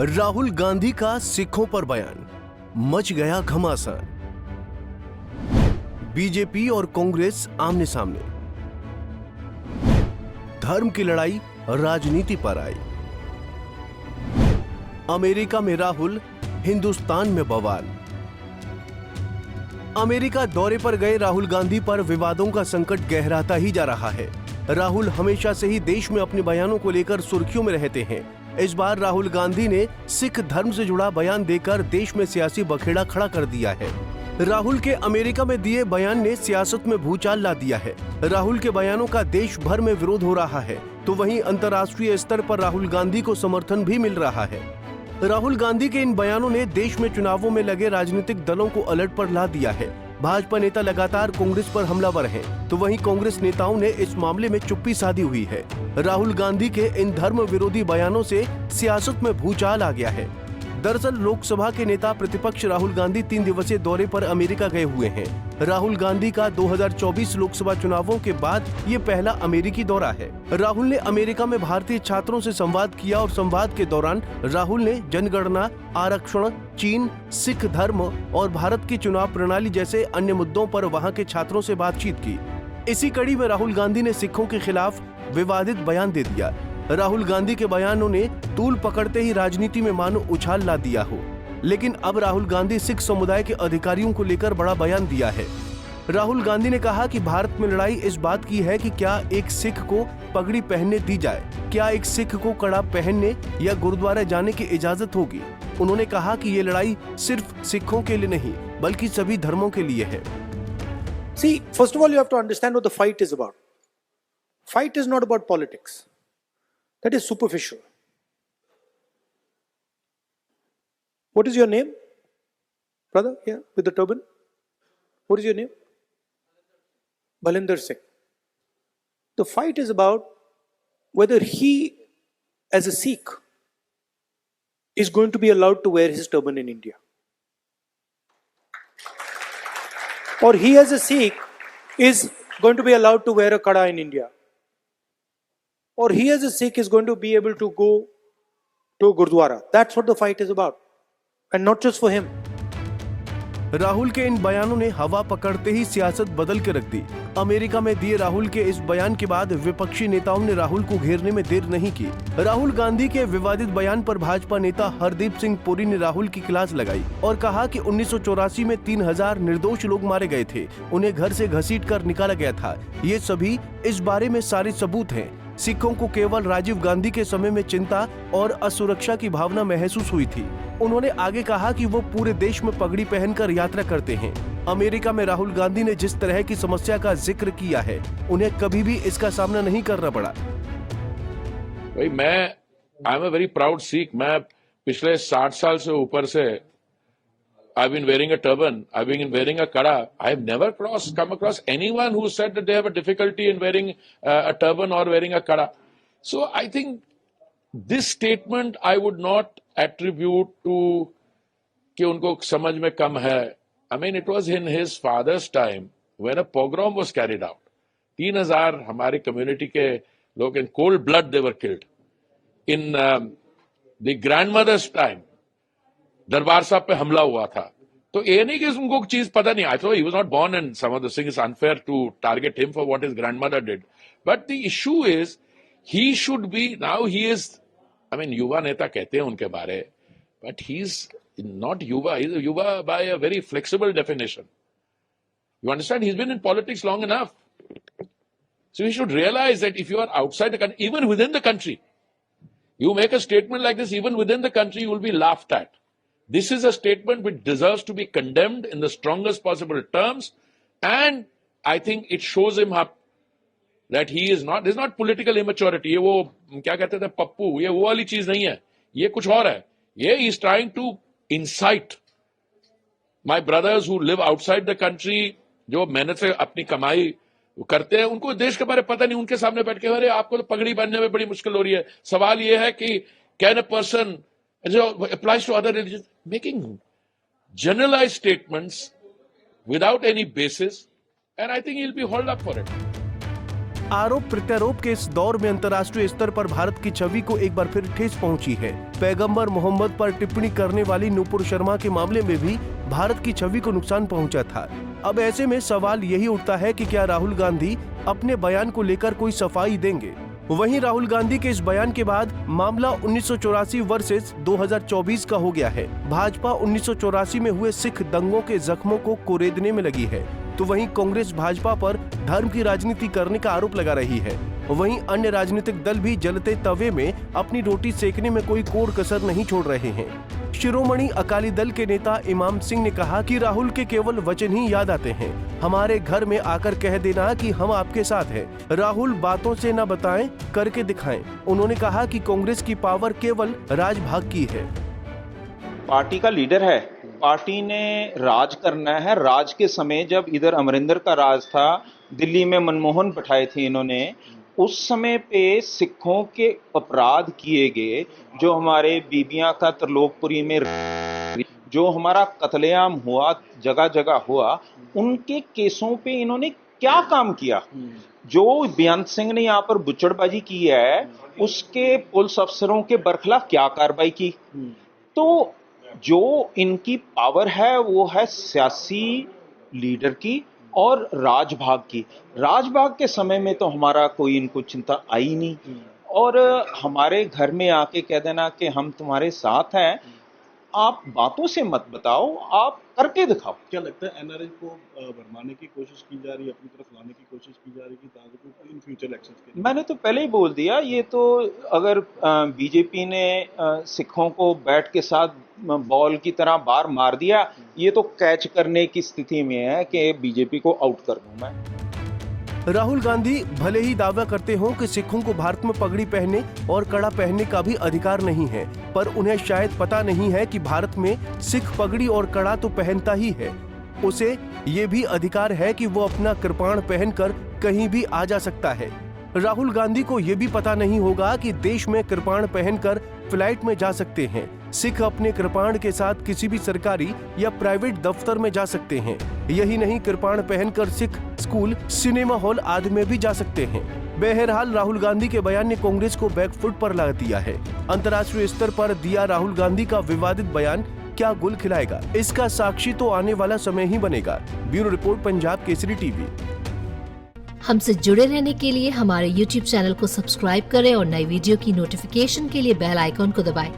राहुल गांधी का सिखों पर बयान, मच गया घमासान। बीजेपी और कांग्रेस आमने सामने, धर्म की लड़ाई राजनीति पर आई। अमेरिका में राहुल, हिंदुस्तान में बवाल। अमेरिका दौरे पर गए राहुल गांधी पर विवादों का संकट गहराता ही जा रहा है। राहुल हमेशा से ही देश में अपने बयानों को लेकर सुर्खियों में रहते हैं। इस बार राहुल गांधी ने सिख धर्म से जुड़ा बयान देकर देश में सियासी बखेड़ा खड़ा कर दिया है। राहुल के अमेरिका में दिए बयान ने सियासत में भूचाल ला दिया है। राहुल के बयानों का देश भर में विरोध हो रहा है, तो वहीं अंतर्राष्ट्रीय स्तर पर राहुल गांधी को समर्थन भी मिल रहा है। राहुल गांधी के इन बयानों ने देश में चुनावों में लगे राजनीतिक दलों को अलर्ट पर ला दिया है। भाजपा नेता लगातार कांग्रेस पर हमलावर हैं, तो वहीं कांग्रेस नेताओं ने इस मामले में चुप्पी साधी हुई है। राहुल गांधी के इन धर्म विरोधी बयानों से सियासत में भूचाल आ गया है। दरअसल लोकसभा के नेता प्रतिपक्ष राहुल गांधी 3 दिवसीय दौरे पर अमेरिका गए हुए हैं। राहुल गांधी का 2024 लोकसभा चुनावों के बाद ये पहला अमेरिकी दौरा है। राहुल ने अमेरिका में भारतीय छात्रों से संवाद किया और संवाद के दौरान राहुल ने जनगणना, आरक्षण, चीन, सिख धर्म और भारत की चुनाव प्रणाली जैसे अन्य मुद्दों पर वहां के छात्रों से बातचीत की। इसी कड़ी में राहुल गांधी ने सिखों के खिलाफ विवादित बयान दे दिया। राहुल गांधी के बयानों ने तूल पकड़ते ही राजनीति में मानो उछाल ला दिया हो। लेकिन अब राहुल गांधी सिख समुदाय के अधिकारियों को लेकर बड़ा बयान दिया है। राहुल गांधी ने कहा कि भारत में लड़ाई इस बात की है कि क्या एक सिख को पगड़ी पहनने दी जाए, क्या एक सिख को कड़ा पहनने या गुरुद्वारा जाने की इजाजत होगी। उन्होंने कहा कि ये लड़ाई सिर्फ सिखों के लिए नहीं बल्कि सभी धर्मों के लिए है। See, first of all, you have to understand what the fight is about. Fight is not about politics. That is superficial. What is your name? Brother, here, with the turban. What is your name? Balinder Singh. The fight is about whether he, as a Sikh, is going to be allowed to wear his turban in India. Or he, as a Sikh, is going to be allowed to wear a kada in India. Or he, as a Sikh, is going to be able to go to a Gurdwara. That's what the fight is about. And not just for him. Rahul के इन बयानों ने हवा पकड़ते ही सियासत बदल के रख दी। America में दिए राहुल के इस बयान के बाद विपक्षी नेताओं ने राहुल को घेरने में देर नहीं की। राहुल गांधी के विवादित बयान पर भाजपा नेता हरदीप सिंह पुरी ने राहुल की क्लास लगाई और कहा कि 1984 में 3000 निर्दोष लोग मारे गए थे, उन्हें घर से घसीट कर निकाला गया था। ये सभी इस बारे में सारे सबूत हैं। सिखों को केवल राजीव गांधी के समय में चिंता और असुरक्षा की भावना महसूस हुई थी। उन्होंने आगे कहा कि वो पूरे देश में पगड़ी पहनकर यात्रा करते हैं। अमेरिका में राहुल गांधी ने जिस तरह की समस्या का जिक्र किया है, उन्हें कभी भी इसका सामना नहीं करना पड़ा। भाई I am a very proud Sikh. मैं पिछले 60 साल से ऊपर से I've been wearing a turban, I've been wearing a kada. I've never come across anyone who said that they have a difficulty in wearing a turban or wearing a kada. So I think this statement I would not attribute to कि उनको समझ में कम है. I mean, it was in his father's time when a pogrom was carried out. 3000 हमारी community के लोग in cold blood they were killed. In the grandmother's time, दरबार साहब पे हमला हुआ था। तो ये नहीं कि उनको चीज पता नहीं। I thought he was not born and some of the things unfair to target him for what his grandmother did, but the issue is he should be now he is, I mean युवा नेता कहते हैं उनके बारे, but he is not युवा, he is युवा by a very flexible definition. You understand, he is been in politics long enough, so he should realise that if you are outside the country, even within the country, you make a statement like this, even within the country, you will be laughed at. This is a statement which deserves to be condemned in the strongest possible terms, and I think it shows him up that he is not, this is not political immaturity. ये वो क्या कहते थे पप्पू, ये वो वाली चीज नहीं है, ये कुछ और है। ये he is trying to incite my brothers who live outside the country, जो मेहनत से अपनी कमाई करते हैं, उनको देश के बारे में पता नहीं, उनके सामने बैठ के अरे आपको तो पगड़ी बांधने में बड़ी मुश्किल हो रही है। सवाल ये है कि can a person applies to other religions, making generalized statements without any basis, and I think he'll be hauled up for it. आरोप प्रत्यारोप के इस दौर में अंतर्राष्ट्रीय स्तर पर भारत की छवि को एक बार फिर ठेस पहुंची है। पैगंबर मोहम्मद पर टिप्पणी करने वाली नूपुर शर्मा के मामले में भी भारत की छवि को नुकसान पहुंचा था। अब ऐसे में सवाल यही उठता है कि क्या राहुल गांधी अपने बयान को लेकर कोई सफाई देंगे। वहीं राहुल गांधी के इस बयान के बाद मामला 1984 वर्सेस 2024 का हो गया है। भाजपा 1984 में हुए सिख दंगों के जख्मों को कुरेदने में लगी है, तो वहीं कांग्रेस भाजपा पर धर्म की राजनीति करने का आरोप लगा रही है। वहीं अन्य राजनीतिक दल भी जलते तवे में अपनी रोटी सेकने में कोई कोर कसर नहीं छोड़ रहे हैं। शिरोमणि अकाली दल के नेता इमाम सिंह ने कहा कि राहुल के केवल वचन ही याद आते हैं। हमारे घर में आकर कह देना कि हम आपके साथ हैं। राहुल बातों से न बताएं, करके दिखाएं। उन्होंने कहा कि कांग्रेस की पावर केवल राजभाग की है। पार्टी का लीडर है, पार्टी ने राज करना है। राज के समय जब इधर अमरिंदर का राज था, दिल्ली में मनमोहन बैठाए थे इन्होंने, उस समय पे सिखों के अपराध किए गए, जो हमारे बीबियां का त्रिलोकपुरी में जो हमारा कत्लेआम हुआ, जगह जगह हुआ, उनके केसों पे इन्होंने क्या काम किया। जो बेअंत सिंह ने यहाँ पर बुच्चड़बाजी की है, उसके पुलिस अफसरों के बरखिलाफ क्या कार्रवाई की। तो जो इनकी पावर है वो है सियासी लीडर की और राजभाग की। राजभाग के समय में तो हमारा कोई इनको चिंता आई नहीं, और हमारे घर में आके कह देना कि हम तुम्हारे साथ हैं। आप बातों से मत बताओ, आप करके दिखाओ। क्या लगता है एनआरए को भरमाने की कोशिश की जा रही है, अपनी तरफ लाने की कोशिश की जा रही है ताकि इन फ्यूचर इलेक्शंस के लिए? मैंने तो पहले ही बोल दिया, ये तो अगर बीजेपी ने सिखों को बैट के साथ बॉल की तरह बाहर मार दिया, ये तो कैच करने की स्थिति में है कि बीजेपी को आउट कर दूं मैं। राहुल गांधी भले ही दावा करते हों कि सिखों को भारत में पगड़ी पहनने और कड़ा पहनने का भी अधिकार नहीं है, पर उन्हें शायद पता नहीं है कि भारत में सिख पगड़ी और कड़ा तो पहनता ही है। उसे ये भी अधिकार है कि वो अपना कृपाण पहनकर कहीं भी आ जा सकता है। राहुल गांधी को ये भी पता नहीं होगा कि देश में कृपाण पहनकर फ्लाइट में जा सकते हैं। सिख अपने कृपाण के साथ किसी भी सरकारी या प्राइवेट दफ्तर में जा सकते हैं। यही नहीं, कृपाण पहनकर सिख स्कूल, सिनेमा हॉल आदि में भी जा सकते हैं। बहरहाल राहुल गांधी के बयान ने कांग्रेस को बैकफुट पर ला दिया है। अंतर्राष्ट्रीय स्तर पर दिया राहुल गांधी का विवादित बयान क्या गुल खिलाएगा, इसका साक्षी तो आने वाला समय ही बनेगा। Bureau report, Punjab Kesari TV. हमसे जुड़े रहने के लिए हमारे YouTube चैनल को सब्सक्राइब करें और नई वीडियो की नोटिफिकेशन के लिए बेल आइकॉन को दबाएं।